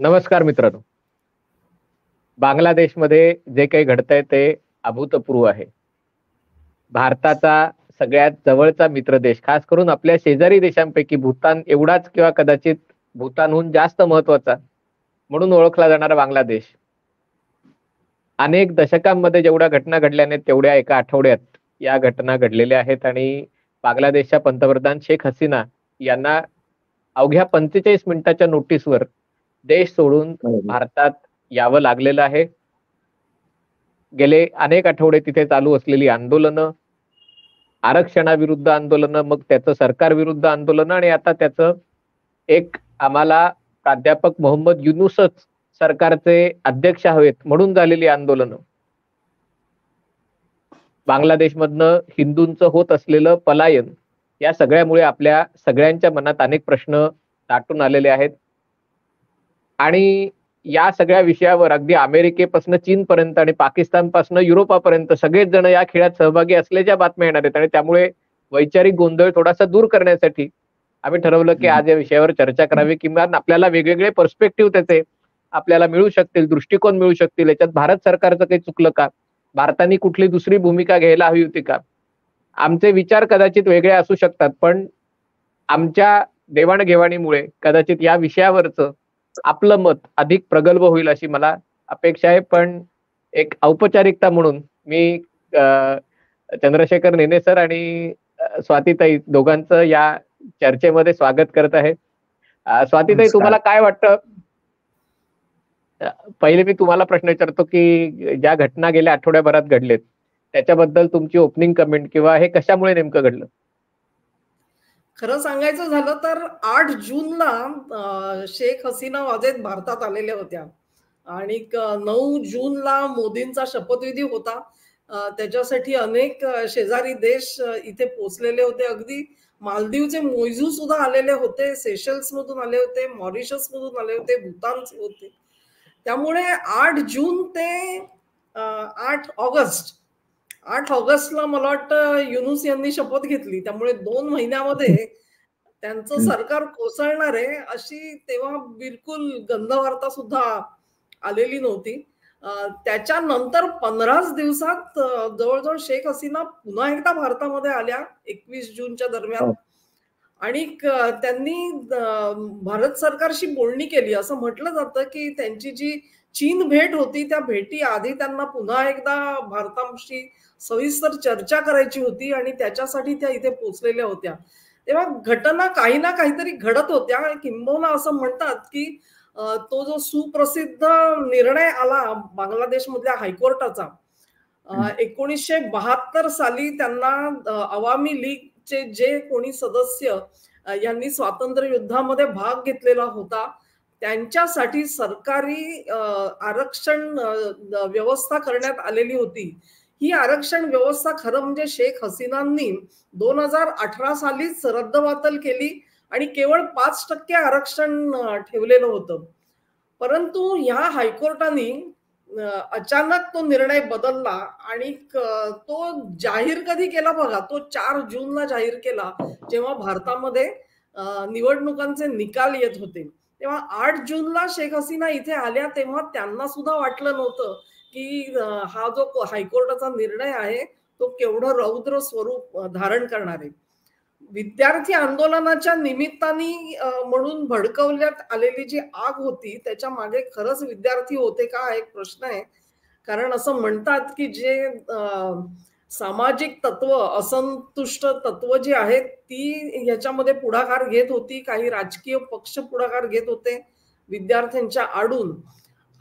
नमस्कार मित्रांनो. बांगलादेशमध्ये जे काही घडतंय ते अभूतपूर्व आहे. भारताचा सगळ्यात जवळचा मित्र देश, खास करून आपल्या शेजारी देशांपैकी भूतान एवढाच किंवा कदाचित भूतानहून जास्त महत्त्वाचा म्हणून ओळखला जाणारा बांगलादेश. अनेक दशकांमध्ये जेवढ्या घटना घडल्या नाहीत तेवढ्या एका आठवड्यात या घटना घडलेल्या आहेत आणि बांगलादेशच्या पंतप्रधान शेख हसीना यांना अवघ्या 45 मिनिटाच्या नोटीसवर देश सोडून भारतात यावं लागलेलं आहे. गेले अनेक आठवडे तिथे चालू असलेली आंदोलनं, आरक्षणाविरुद्ध आंदोलनं, मग त्याचं सरकारविरुद्ध आंदोलनं आणि आता त्याचं एक आम्हाला प्राध्यापक मोहम्मद युनूसच सरकारचे अध्यक्ष हवेत म्हणून झालेली आंदोलनं. बांगलादेशमधनं हिंदूंचं होत असलेलं पलायन, या सगळ्यामुळे आपल्या सगळ्यांच्या मनात अनेक प्रश्न दाटून आलेले आहेत. आणि या सगळ्या विषयावर अगदी अमेरिकेपासून चीनपर्यंत आणि पाकिस्तानपासून युरोपापर्यंत सगळेच जण या खेळात सहभागी असल्याच्या बातम्या येणार आहेत आणि त्यामुळे वैचारिक गोंधळ थोडासा दूर करण्यासाठी आम्ही ठरवलं की आज या विषयावर चर्चा करावी, किंवा आपल्याला वेगवेगळे पर्स्पेक्टिव्ह त्याचे आपल्याला मिळू शकतील, दृष्टिकोन मिळू शकतील. याच्यात भारत सरकारचं काही चुकलं का, भारताने कुठली दुसरी भूमिका घ्यायला हवी होती का, आमचे विचार कदाचित वेगळे असू शकतात, पण आमच्या देवाणघेवाणीमुळे कदाचित या विषयावरचं आपलं मत अधिक प्रगल्भ होईल अशी मला अपेक्षा आहे. पण एक औपचारिकता म्हणून मी चंद्रशेखर नेने सर आणि स्वातीताई दोघांचं या चर्चेमध्ये स्वागत करत आहे. स्वातीताई, तुम्हाला काय वाटतं? पहिले मी तुम्हाला प्रश्न विचारतो की ज्या घटना गेल्या आठवड्याभरात घडलेत त्याच्याबद्दल तुमची ओपनिंग कमेंट, किंवा हे कशामुळे नेमकं घडलं? खरं सांगायचं झालं तर 8 जूनला शेख हसीना वाजेद भारतात आलेल्या होत्या आणि 9 जूनला मोदींचा शपथविधी होता. त्याच्यासाठी अनेक शेजारी देश इथे पोहोचलेले होते. अगदी मालदीवचे मोइजू सुद्धा आलेले होते, सेशल्स मधून आले होते, मॉरिशस मधून आले होते, भूतानचे होते. त्यामुळे 8 जून ते 8 ऑगस्टला मला वाटतं युनूस यांनी शपथ घेतली. त्यामुळे 2 महिन्यामध्ये त्यांचं सरकार कोसळणार आहे अशी तेव्हा बिलकुल गंधवार्ता सुद्धा आलेली नव्हती. त्याच्यानंतर 15 दिवसात जवळजवळ शेख हसीना पुन्हा एकदा भारतामध्ये आल्या 21 जूनच्या दरम्यान आणि त्यांनी भारत सरकारशी बोलणी केली. असं म्हटलं जातं की त्यांची जी चीन भेट होती त्या भेटी आधी त्यांना पुन्हा एकदा भारताशी सविस्तर चर्चा करायची होती आणि त्याच्यासाठी त्या इथे पोहोचलेल्या होत्या. तेव्हा घटना काही ना काहीतरी घडत होत्या. किंबहुना असं म्हणतात की तो जो सुप्रसिद्ध निर्णय आला बांगलादेशमधल्या हायकोर्टाचा 1972 साली त्यांना अवामी लीगचे जे कोणी सदस्य यांनी स्वातंत्र्य युद्धामध्ये भाग घेतलेला होता त्यांच्यासाठी सरकारी आरक्षण व्यवस्था करण्यात आलेली होती. ही आरक्षण व्यवस्था खरं म्हणजे शेख हसीनांनी 2018 सालीच रद्दबातल केली आणि केवळ 5% आरक्षण ठेवलेलं होतं. परंतु ह्या हायकोर्टाने अचानक तो निर्णय बदलला आणि तो जाहीर कधी केला बघा, तो 4 जूनला जाहीर केला जेव्हा भारतामध्ये निवडणुकांचे निकाल येत होते. तेव्हा 8 जूनला शेख हसीना इथे आल्या तेव्हा त्यांना सुद्धा वाटलं नव्हतं की हा जो हायकोर्टाचा निर्णय आहे तो केवढं रौद्र स्वरूप धारण करणार आहे. विद्यार्थी आंदोलनाच्या निमित्ताने म्हणून भडकवण्यात आलेली जी आग होती त्याच्या मागे खरंच विद्यार्थी होते का हा एक प्रश्न आहे. कारण असं म्हणतात की जे सामाजिक तत्व, असंतुष्ट तत्व जी आहेत ती ह्याच्यामध्ये पुढाकार घेत होती. काही राजकीय पक्ष पुढाकार घेत होते विद्यार्थ्यांच्या आडून.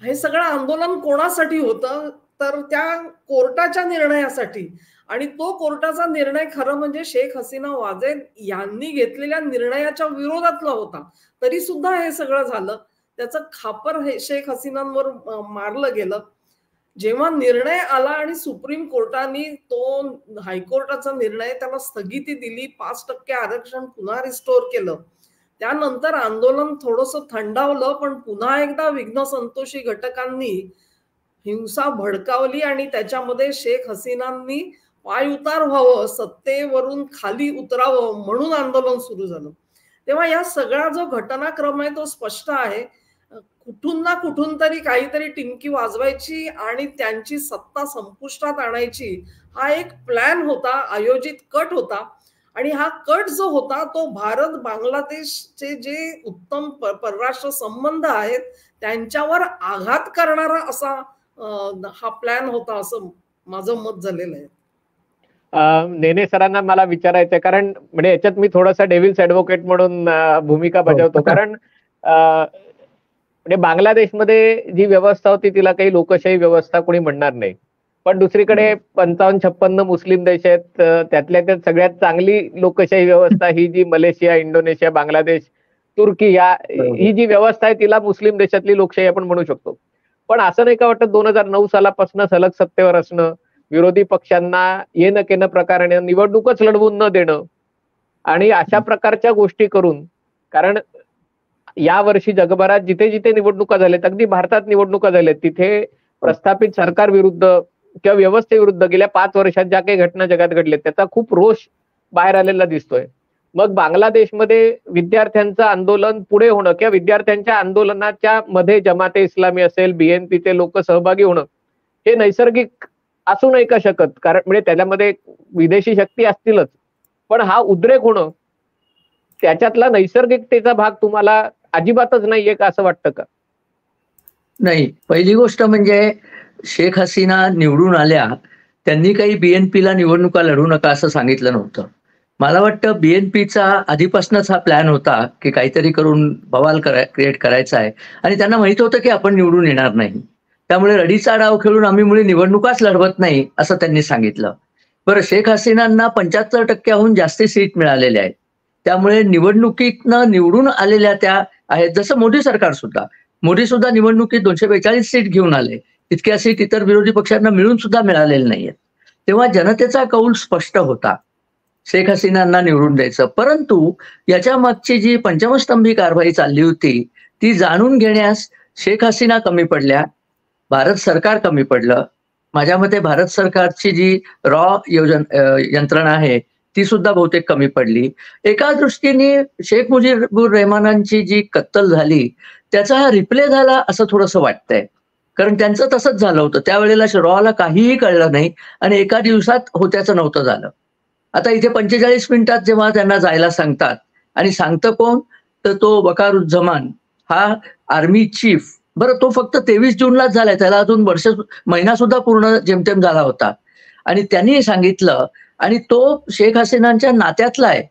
हे सगळं आंदोलन कोणासाठी होतं तर त्या कोर्टाच्या निर्णयासाठी. आणि तो कोर्टाचा निर्णय खरं म्हणजे शेख हसीना वाजेद यांनी घेतलेल्या निर्णयाच्या विरोधातला होता. तरी सुद्धा हे सगळं झालं. त्याचं खापर हे शेख हसीनांवर मारलं गेलं. जेव्हा निर्णय आला आणि सुप्रीम कोर्टाने तो हायकोर्टाचा निर्णय त्याला स्थगिती दिली, 5% आरक्षण पुन्हा रिस्टोर केलं, त्यानंतर आंदोलन थोडंसं थंडावलं. पण पुन्हा एकदा विघ्न संतोषी घटकांनी हिंसा भडकावली आणि त्याच्यामध्ये शेख हसीनांनी पायउतार व्हावं, सत्तेवरून खाली उतरावं म्हणून आंदोलन सुरू झालं. तेव्हा या सगळा जो घटनाक्रम आहे तो स्पष्ट आहे. कुठून ना कुठून तरी काहीतरी टिमकी वाजवायची आणि त्यांची सत्ता संपुष्टात आणायची, हा एक प्लॅन होता, आयोजित कट होता. आणि हा कट जो होता तो भारत बांगलादेशचे जे उत्तम परराष्ट्र संबंध आहेत त्यांच्यावर आघात करणारा असा हा प्लॅन होता, असं माझं मत झालेलं आहे. नेने सरांना मला विचारायचं आहे, कारण म्हणजे याच्यात मी थोडासा डेव्हिल्स ॲडव्होकेट म्हणून भूमिका बजावतो. कारण म्हणजे बांगलादेशमध्ये जी व्यवस्था होती तिला काही लोकशाही व्यवस्था कोणी म्हणणार नाही. पण दुसरीकडे 55-56 मुस्लिम देश आहेत, त्यातल्या त्यात सगळ्यात चांगली लोकशाही व्यवस्था ही जी मलेशिया, इंडोनेशिया, बांगलादेश, तुर्की ही जी व्यवस्था आहे तिला मुस्लिम देशातली लोकशाही आपण म्हणू शकतो. पण असं नाही का वाटत 2009 सालापासून सलग सत्तेवर असणं, विरोधी पक्षांना ये न केनं प्रकाराने निवडणूकच लढवून न देणं आणि अशा प्रकारच्या गोष्टी करून, कारण या वर्षी जगभरात जिथे जिथे निवडणुका झाल्यात, अगदी भारतात निवडणुका झाल्यात, तिथे प्रस्थापित सरकार विरुद्ध किंवा व्यवस्थेविरुद्ध गेल्या 5 वर्षात ज्या काही घटना जगात घडल्यात त्याचा खूप रोष बाहेर आलेला दिसतोय. मग बांगलादेशमध्ये विद्यार्थ्यांचं आंदोलन पुढे होणं किंवा विद्यार्थ्यांच्या आंदोलनाच्या मध्ये जमाते इस्लामी असेल, BNPचे लोक सहभागी होणं हे नैसर्गिक असू नाही का शकत? कारण म्हणजे त्याच्यामध्ये विदेशी शक्ती असतीलच, पण हा उद्रेक होणं त्याच्यातला नैसर्गिकतेचा भाग तुम्हाला अजिबातच नाहीये का, असं वाटतं का? नाही, पहिली गोष्ट म्हणजे शेख हसीना निवडून आल्या, त्यांनी काही BNPला निवडणुका लढू नका असं सांगितलं नव्हतं. मला वाटतं BNPचा आधीपासूनच हा प्लॅन होता की काहीतरी करून बवाल क्रिएट करायचा आहे आणि त्यांना माहित होतं की आपण निवडून येणार नाही. त्यामुळे रडीचा डाव खेळून आम्ही मुळे निवडणुकाच लढवत नाही असं त्यांनी सांगितलं. बरं, शेख हसीनांना 75% जास्त सीट मिळालेल्या आहेत. त्यामुळे निवडणुकीतनं निवडून आलेल्या त्या आहेत. जसं मोदी सरकार सुद्धा, मोदी सुद्धा निवडणुकीत 242 सीट घेऊन आले. इतक्या सीट इतर विरोधी पक्षांना मिळून सुद्धा मिळालेल्या नाहीयेत. तेव्हा जनतेचा कौल स्पष्ट होता, शेख हसीनांना निवडून द्यायचं. परंतु याच्या मागची जी पंचमस्तंभी कारवाई चालली होती ती जाणून घेण्यास शेख हसीना कमी पडल्या, भारत सरकार कमी पडलं. माझ्या मते भारत सरकारची जी यंत्रणा आहे ती सुद्धा बहुतेक कमी पडली. एका दृष्टीने शेख मुजीबुर रहमानांची जी कत्तल झाली त्याचा हा रिप्ले झाला असं थोडंसं वाटतंय. कारण त्यांचं तसंच झालं होतं. त्यावेळेला रॉला काहीही कळलं नाही आणि एका दिवसात होत्याचं नव्हतं झालं. आता इथे 45 मिनिटात जेव्हा त्यांना जायला सांगतात आणि सांगतं कोण, तर तो वकारुज्जमान हा आर्मी चीफ. बरं, तो फक्त 23 जूनलाच झालाय, त्याला अजून महिना सुद्धा पूर्ण जेमतेम झाला होता. आणि त्यांनी सांगितलं, आणि तो शेख हसीनांच्या नात्यातला आहे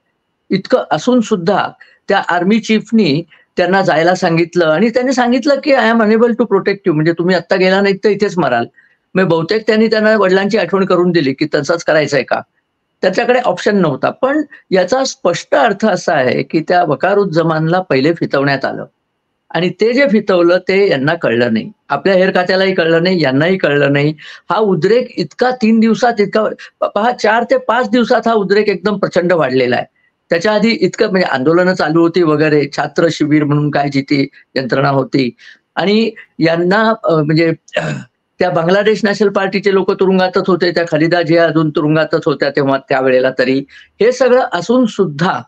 इतकं असून सुद्धा त्या आर्मी चीफनी त्यांना जायला सांगितलं आणि त्यांनी सांगितलं की I am unable to protect you, म्हणजे तुम्ही आत्ता गेला नाही तर इथेच मराल. मग बहुतेक त्यांनी त्यांना वडिलांची आठवण करून दिली की तसंच करायचंय का, त्याच्याकडे ऑप्शन नव्हता. पण याचा स्पष्ट अर्थ असा आहे की त्या वकारुज्जमानला पहिले फितवण्यात आलं आणि ते जे फितवलं ते यांना कळलं नाही, आपल्या हेर खात्यालाही कळलं नाही, यांनाही कळलं नाही. हा उद्रेक इतका 3 दिवसात पहा 4 ते 5 दिवसात हा उद्रेक एकदम प्रचंड वाढलेला आहे. त्याच्या आधी इतकं म्हणजे आंदोलनं चालू होती वगैरे, छात्र शिबिर म्हणून काय जी ती यंत्रणा होती आणि यांना म्हणजे त्या बांगलादेश नॅशनल पार्टीचे लोक तुरुंगातच होते, त्या खलिदा जिया अजून तुरुंगातच होत्या तेव्हा त्यावेळेला. तरी हे सगळं असून सुद्धा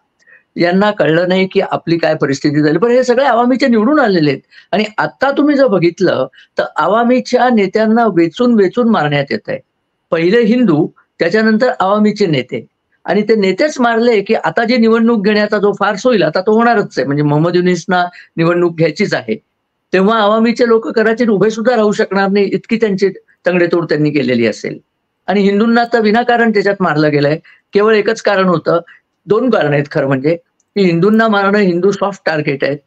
यांना कळलं नाही की आपली काय परिस्थिती झाली. पण हे सगळे आवामीचे निवडून आलेले आहेत आणि आता तुम्ही जर बघितलं तर आवामीच्या नेत्यांना वेचून वेचून मारण्यात येत आहे. पहिले हिंदू, त्याच्यानंतर आवामीचे नेते, आणि ते नेतेच मारले की आता जी निवडणूक घेण्याचा जो फार्स होईल आता तो होणारच आहे. म्हणजे मोहम्मद युनिसना निवडणूक घ्यायचीच आहे, तेव्हा आवामीचे लोक कदाचित उभे सुद्धा राहू शकणार नाही, इतकी त्यांची तंगडेतोड त्यांनी केलेली असेल. आणि हिंदूंना तर विनाकारण त्याच्यात मारलं गेलंय. केवळ एकच कारण होतं, 2 कारण आहेत खरं म्हणजे, की हिंदूंना मारणं, हिंदू सॉफ्ट टार्गेट आहेत,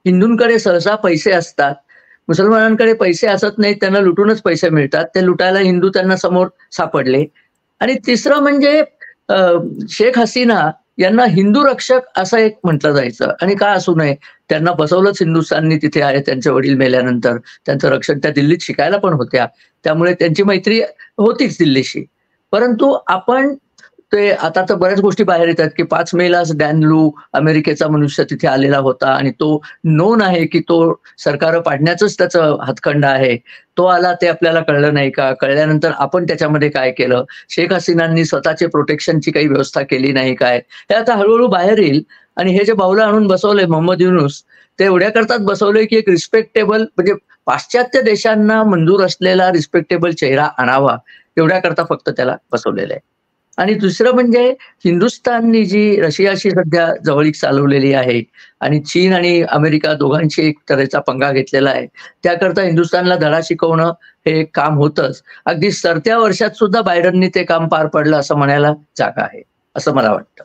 हिंदूंकडे सहसा पैसे असतात, मुसलमानांकडे पैसे असत नाहीत, त्यांना लुटूनच पैसे मिळतात, ते लुटायला हिंदू त्यांना समोर सापडले. आणि तिसरं म्हणजे शेख हसीना यांना हिंदू रक्षक असं एक म्हटलं जायचं, आणि का असू नये, त्यांना बसवलंच हिंदुस्थाननी तिथे आहे. त्यांचे वडील मेल्यानंतर त्यांचं रक्षण, त्या दिल्लीत शिकायला पण होत्या, त्यामुळे त्यांची मैत्री होतीच दिल्लीशी. परंतु आपण ते आता तर बऱ्याच गोष्टी बाहेर येतात की 5 मेलाच डॅन लू अमेरिकेचा मनुष्य तिथे आलेला होता आणि तो नोन आहे की तो सरकार पाडण्याचंच त्याचं हातखंड आहे, तो आला, ते आपल्याला कळलं नाही का, कळल्यानंतर आपण त्याच्यामध्ये काय केलं, शेख हसीनांनी स्वतःचे प्रोटेक्शनची काही व्यवस्था केली नाही काय, हे आता हळूहळू बाहेर येईल. आणि हे जे बाऊला आणून बसवलंय मोहम्मद युनूस, ते एवढ्या करतात बसवलंय की एक रिस्पेक्टेबल म्हणजे पाश्चात्य देशांना मंजूर असलेला रिस्पेक्टेबल चेहरा आणावा, एवढ्या करता फक्त त्याला बसवलेलं आहे. आणि दुसरं म्हणजे हिंदुस्थाननी जी रशियाशी सध्या जवळीक चालवलेली आहे आणि चीन आणि अमेरिका दोघांशी एक तऱ्हेचा पंगा घेतलेला आहे, त्याकरता हिंदुस्थानला धडा शिकवणं हे एक काम होतंच. अगदी सरत्या वर्षात सुद्धा बायडननी ते काम पार पडलं असं म्हणायला जागा आहे, असं मला वाटतं.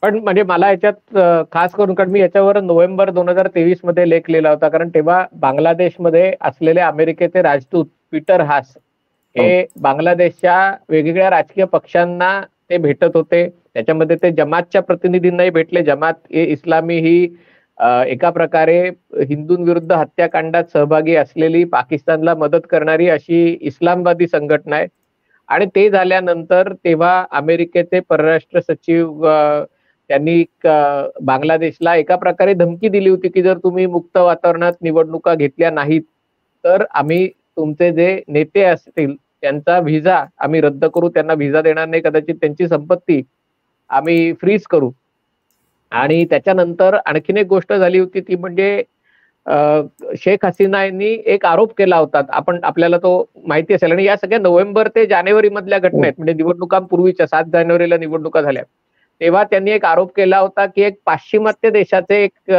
पण म्हणजे मला याच्यात खास करून, कारण मी याच्यावर नोव्हेंबर 2023 मध्ये लेख लिहिला होता, कारण तेव्हा बांगलादेशमध्ये असलेले अमेरिकेचे राजदूत पीटर हास हे बांगलादेशच्या वेगवेगळ्या राजकीय पक्षांना ते भेटत होते. त्याच्यामध्ये ते जमातच्या प्रतिनिधींनाही भेटले. जमात ए इस्लामी ही एका प्रकारे हिंदूंविरुद्ध हत्याकांडात सहभागी असलेली, पाकिस्तानला मदत करणारी अशी इस्लामवादी संघटना आहे. आणि ते झाल्यानंतर तेव्हा अमेरिकेचे परराष्ट्र सचिव त्यांनी बांगलादेशला एका प्रकारे धमकी दिली होती की जर तुम्ही मुक्त वातावरणात निवडणुका घेतल्या नाहीत तर आम्ही तुमचे जे नेते असतील त्यांचा व्हिसा आम्ही रद्द करू, त्यांना व्हिसा देणार नाही, कदाचित त्यांची संपत्ती आम्ही फ्रीज करू. आणि त्याच्यानंतर आणखीन एक गोष्ट झाली होती ती म्हणजे शेख हसीना यांनी एक आरोप केला होता, आपल्याला तो माहिती असेल. आणि या सगळ्या नोव्हेंबर ते जानेवारी मधल्या घटना आहेत, म्हणजे निवडणुकांपूर्वीच्या 7 जानेवारीला निवडणुका झाल्या तेव्हा त्यांनी एक आरोप केला होता की एक पाश्चिमात्य देशाचे एक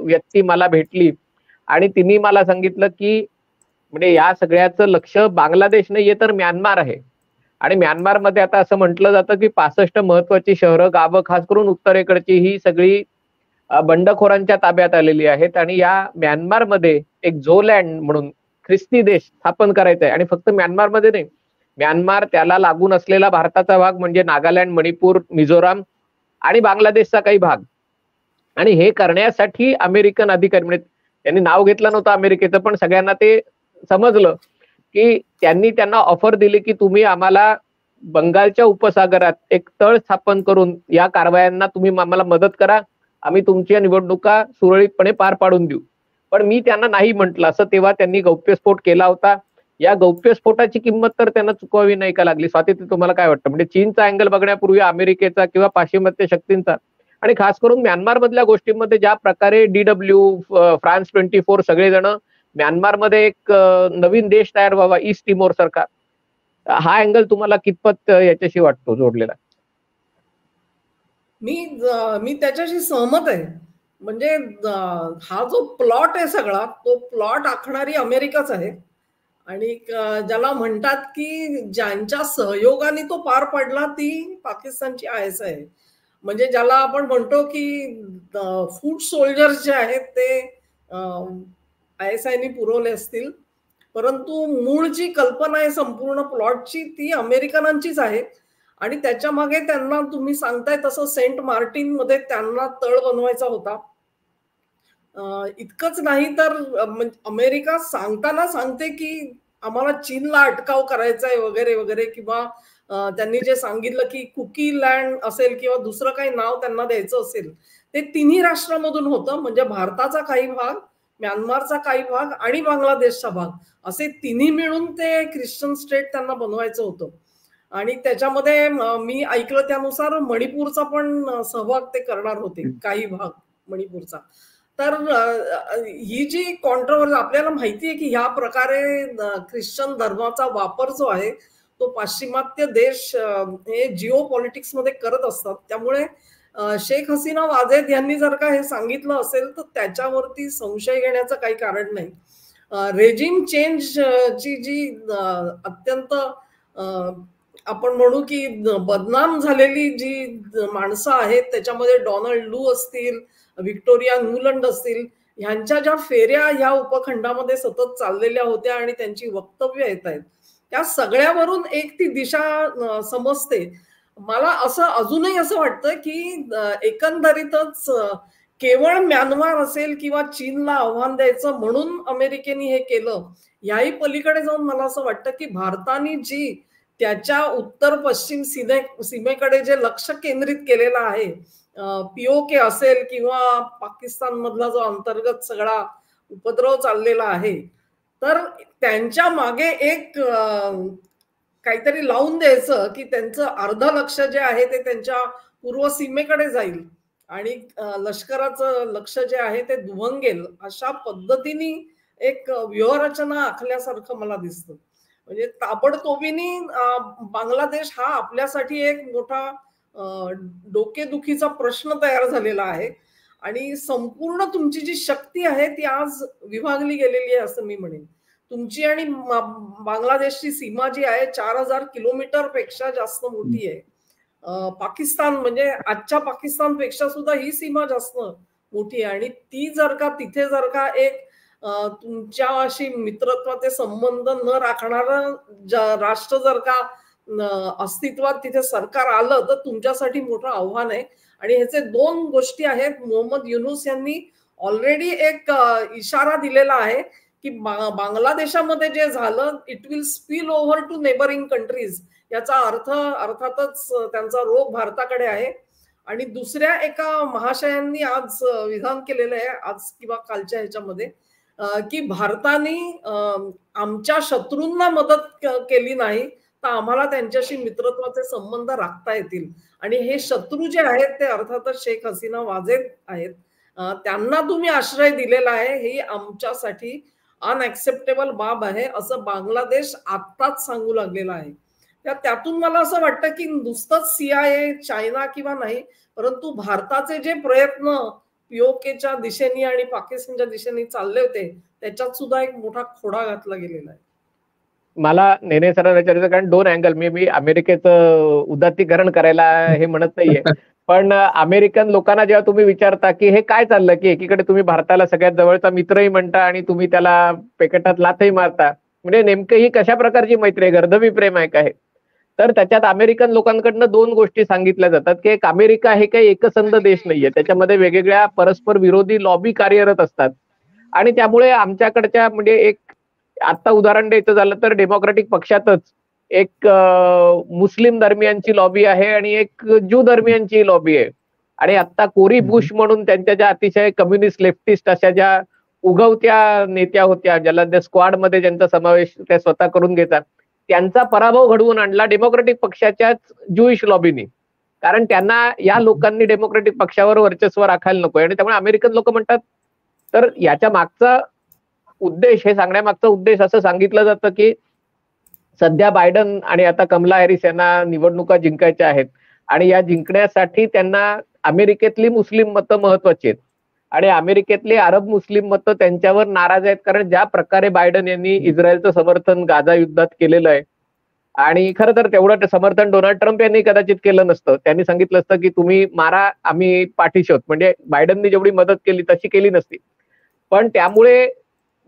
व्यक्ती मला भेटली आणि तिने मला सांगितलं की म्हणजे या सगळ्याचं लक्ष बांगलादेश नाहीये तर म्यानमार आहे. आणि म्यानमारमध्ये आता असं म्हटलं जातं की 65 महत्वाची शहरं, गावं, खास करून उत्तरेकडची ही सगळी बंडखोरांच्या ताब्यात आलेली आहेत. आणि या म्यानमारमध्ये एक झोलँड म्हणून ख्रिस्ती देश स्थापन करायचा आहे. आणि फक्त म्यानमारमध्ये नाही, म्यानमार त्याला लागून असलेला भारताचा भाग म्हणजे नागालँड, मणिपूर, मिझोराम आणि बांगलादेशचा काही भाग. आणि हे करण्यासाठी अमेरिकन अधिकारी, म्हणजे त्यांनी नाव घेतलं नव्हतं अमेरिकेचं, पण सगळ्यांना ते समजलं की त्यांनी त्यांना ऑफर दिली की तुम्ही आम्हाला बंगालच्या उपसागरात एक तळ स्थापन करून या कारवायांना तुम्ही आम्हाला मदत करा, आम्ही तुमच्या निवडणुका सुरळीतपणे पार पाडून देऊ. पण मी त्यांना नाही म्हटलं, असं तेव्हा त्यांनी गौप्यस्फोट केला होता. या गौप्यस्फोटाची किंमत तर त्यांना चुकवावी नाही का लागली? स्वाती, तुम्हाला काय वाटतं? म्हणजे चीनचा अँगल बघण्यापूर्वी अमेरिकेचा किंवा पाश्चिमात्य शक्तींचा, आणि खास करून म्यानमार मधल्या गोष्टींमध्ये ज्या प्रकारे DW, फ्रान्स 24 सगळेजण म्यानमारमध्ये एक नवीन देश तयार व्हावा ईस्ट तिमोर सारखा, हा अँगल तुम्हाला कितपत याच्याशी वाटतो जोडलेला? मी त्याच्याशी सहमत आहे. म्हणजे हा जो प्लॉट आहे सगळा, तो प्लॉट आखणारी अमेरिकाच आहे. आणि ज्याला म्हणतात की ज्यांच्या सहयोगाने तो पार पडला ती पाकिस्तानची ISI आहे. म्हणजे ज्याला आपण म्हणतो की फूड सोल्जर्स जे आहेत ते ISIने पुरवले असतील, परंतु मूळ जी कल्पना आहे संपूर्ण प्लॉटची ती अमेरिकनांचीच आहे. आणि त्याच्या मागे त्यांना तुम्ही सांगताय तसं सेंट मार्टिन मध्ये त्यांना तळ बनवायचा होता. इतकंच नाही तर अमेरिका सांगताना सांगते की आम्हाला चीनला अटकाव करायचा आहे वगैरे वगैरे, किंवा त्यांनी जे सांगितलं की कुकी लँड असेल किंवा दुसरं काही नाव त्यांना द्यायचं असेल, ते तिन्ही राष्ट्रामधून होतं. म्हणजे भारताचा काही भाग, म्यानमारचा काही भाग आणि बांगलादेशचा भाग, असे तिन्ही मिळून ते ख्रिश्चन स्टेट त्यांना बनवायचं होतं. आणि त्याच्यामध्ये मी ऐकलं त्यानुसार मणिपूरचा पण सहभाग ते करणार होते, काही भाग मणिपूरचा. तर ही जी कॉन्ट्रोवर्सी, आपल्याला माहिती आहे की ह्या प्रकारे ख्रिश्चन धर्माचा वापर जो आहे तो पाश्चिमात्य देश हे जिओ पॉलिटिक्स मध्ये करत असतात. त्यामुळे शेख हसीना वाजेद यांनी जर का हे सांगितलं असेल तर त्याच्यावरती संशय घेण्याचं काही कारण नाही. रेजिम चेंज ची जी अत्यंत आपण म्हणू की बदनाम झालेली जी माणसं आहेत, त्याच्यामध्ये डोनाल्ड लू असतील, व्हिक्टोरिया न्यूलंड असतील, ह्यांच्या ज्या फेऱ्या ह्या उपखंडामध्ये सतत चाललेल्या होत्या आणि त्यांची वक्तव्य येत आहेत, त्या सगळ्यावरून एक ती दिशा समजते. मला असं अजूनही असं वाटतं की एकंदरीतच केवळ म्यानमार असेल किंवा चीनला आव्हान द्यायचं म्हणून अमेरिकेने हे केलं, याही पलीकडे जाऊन मला असं वाटतं की भारताने जी त्याच्या उत्तर पश्चिम सीमेकडे जे लक्ष केंद्रित केलेलं आहे, POK असेल किंवा पाकिस्तान मधला जो अंतर्गत सगळा उपद्रव चाललेला आहे, तर त्यांच्या मागे एक काहीतरी लावून द्यायचं की त्यांचं अर्ध लक्ष जे आहे ते त्यांच्या पूर्व सीमेकडे जाईल आणि लष्कराचं लक्ष जे आहे ते दुभंगेल अशा पद्धतीने एक व्यूहरचना आखल्यासारखं मला दिसतं. म्हणजे ताबडतोबीने बांगलादेश हा आपल्यासाठी एक मोठा डोकेदुखीचा प्रश्न तयार झालेला आहे आणि संपूर्ण तुमची जी शक्ती आहे ती आज विभागली गेलेली आहे असं मी म्हणेन. तुमची आणि बांगलादेशची सीमा जी आहे 4000 किलोमीटर पेक्षा जास्त मोठी आहे. पाकिस्तान म्हणजे आजच्या पाकिस्तानपेक्षा सुद्धा ही सीमा जास्त मोठी आहे आणि ती जर का तिथे जर का एक तुमच्याशी मित्रत्वाचे संबंध न राखणारं राष्ट्र जर का अस्तित्वात तिथे सरकार आलं तर तुमच्यासाठी मोठं आव्हान आहे. आणि ह्याचे दोन गोष्टी आहेत. मोहम्मद युनूस यांनी ऑलरेडी एक इशारा दिलेला आहे की बांगलादेशामध्ये जे झालं it will spill over to neighbouring countries. याचा अर्थ अर्थातच त्यांचा रोग भारताकडे आहे. आणि दुसऱ्या एका महाशयांनी आज विधान केलेलं आहे आज किंवा कालच्या ह्याच्यामध्ये की भारताने आमच्या शत्रूंना मदत केली नाही तर आम्हाला त्यांच्याशी मित्रत्वाचे संबंध राखता येतील. आणि हे शत्रू जे आहेत ते अर्थातच शेख हसीना वाजेद आहेत. त्यांना तुम्ही आश्रय दिलेला आहे ही आमच्यासाठी अनएक्सेप्टेबल बाब आहे असं बांगलादेश आत्ताच सांगू लागलेला आहे. त्यातून मला असं वाटतं की नुसतंच CIA चायना किंवा नाही परंतु भारताचे जे प्रयत्न POKच्या दिशेने आणि पाकिस्तानच्या दिशेने चालले होते त्याच्यात सुद्धा एक मोठा खोडा घातला गेलेला आहे. मला नेने सरांना विचारायचं कारण दोन अँगल मी अमेरिकेचं उदात्तीकरण करायला हे म्हणत नाहीये पण अमेरिकन लोकांना जेव्हा तुम्ही विचारता की हे काय चाललं की एकीकडे तुम्ही भारताला सगळ्यात जवळचा मित्रही म्हणता आणि तुम्ही त्याला पेकटात लाथही मारता म्हणजे नेमकं ही कशा प्रकारची मैत्री आहे गर्दवी प्रेम आहे का हे तर त्याच्यात अमेरिकन लोकांकडनं दोन गोष्टी सांगितल्या जातात की एक अमेरिका हे काही एकसंध देश नाहीये त्याच्यामध्ये वेगवेगळ्या परस्पर विरोधी लॉबी कार्यरत असतात आणि त्यामुळे आमच्याकडच्या म्हणजे एक आता उदाहरण द्यायचं झालं तर डेमोक्रॅटिक पक्षातच एक मुस्लिम दरम्यानची लॉबी आहे आणि एक ज्यू दरम्यानची लॉबी आहे आणि आता कोरी बुश म्हणून त्यांच्या ज्या अतिशय कम्युनिस्ट लेफ्टिस्ट अशा ज्या उगवत्या नेत्या होत्या ज्याला त्या स्क्वॉड मध्ये ज्यांचा समावेश त्या स्वतः करून घेतात त्यांचा पराभव घडवून आणला डेमोक्रॅटिक पक्षाच्याच ज्यूइश लॉबीनी कारण त्यांना या लोकांनी डेमोक्रॅटिक पक्षावर वर्चस्व राखायला नको आणि त्यामुळे अमेरिकन लोक म्हणतात तर याच्या मागचा उद्देश हे सांगण्यामागचा उद्देश असं सांगितलं जातं की सध्या बायडन आणि आता कमला हॅरिस यांना निवडणुका जिंकायच्या आहेत आणि या जिंकण्यासाठी त्यांना अमेरिकेतली मुस्लिम मतं महत्वाची आहेत आणि अमेरिकेतली अरब मुस्लिम मतं त्यांच्यावर नाराज आहेत कारण ज्या प्रकारे बायडन यांनी इस्रायलचं समर्थन गाझा युद्धात केलेलं आहे आणि खरं तर तेवढं समर्थन डोनाल्ड ट्रम्प यांनी कदाचित केलं नसतं त्यांनी सांगितलं असतं की तुम्ही मारा आम्ही पाठीशी आहोत म्हणजे बायडननी जेवढी मदत केली तशी केली नसती पण त्यामुळे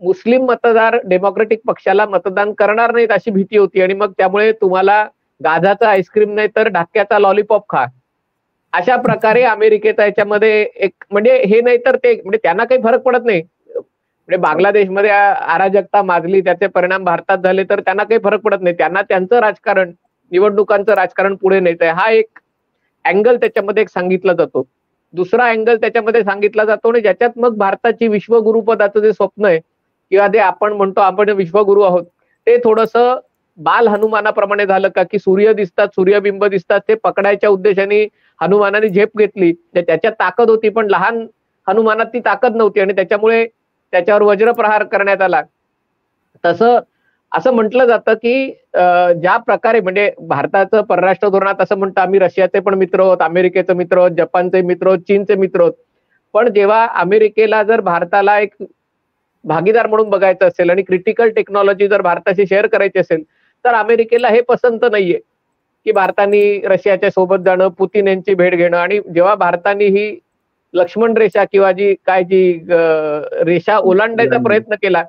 मुस्लिम मतदार डेमोक्रॅटिक पक्षाला मतदान करणार नाहीत अशी भीती होती आणि मग त्यामुळे तुम्हाला गाझाचा आईस्क्रीम नाही तर ढाक्याचा लॉलीपॉप खा अशा प्रकारे अमेरिकेचा याच्यामध्ये एक म्हणजे हे नाही तर ते म्हणजे त्यांना काही फरक पडत नाही म्हणजे बांगलादेशमध्ये अराजकता माजली त्याचे परिणाम भारतात झाले तर त्यांना काही फरक पडत नाही त्यांना त्यांचं राजकारण निवडणुकांचं राजकारण पुढे न्यायचंय हा एक अँगल त्याच्यामध्ये एक सांगितला जातो. दुसरा अँगल त्याच्यामध्ये सांगितला जातो आणि ज्याच्यात मग भारताची विश्वगुरुपदाचं जे स्वप्न आहे किंवा जे आपण म्हणतो आपण विश्वगुरू आहोत ते थोडंसं बाल हनुमानाप्रमाणे झालं का की सूर्य दिसतात सूर्यबिंब दिसतात ते पकडायच्या उद्देशाने हनुमानाने झेप घेतली त्याच्यात ताकद होती पण लहान हनुमानात ती ताकद नव्हती आणि त्याच्यामुळे त्याच्यावर वज्रप्रहार करण्यात आला. तसं असं म्हटलं जातं की ज्या प्रकारे म्हणजे भारताचं परराष्ट्र धोरणात असं म्हणतं आम्ही रशियाचे पण मित्र आहोत अमेरिकेचे मित्र आहोत जपानचे मित्र आहोत चीनचे मित्र आहोत पण जेव्हा अमेरिकेला जर भारताला एक भागीदार म्हणून बघायचं असेल आणि क्रिटिकल टेक्नॉलॉजी जर भारताशी शेअर करायची असेल तर अमेरिकेला हे पसंत नाहीये की भारताने रशियाच्या सोबत जाणं पुतीन यांची भेट घेणं आणि जेव्हा भारताने ही लक्ष्मण रेषा किंवा जी रेषा ओलांडायचा प्रयत्न केला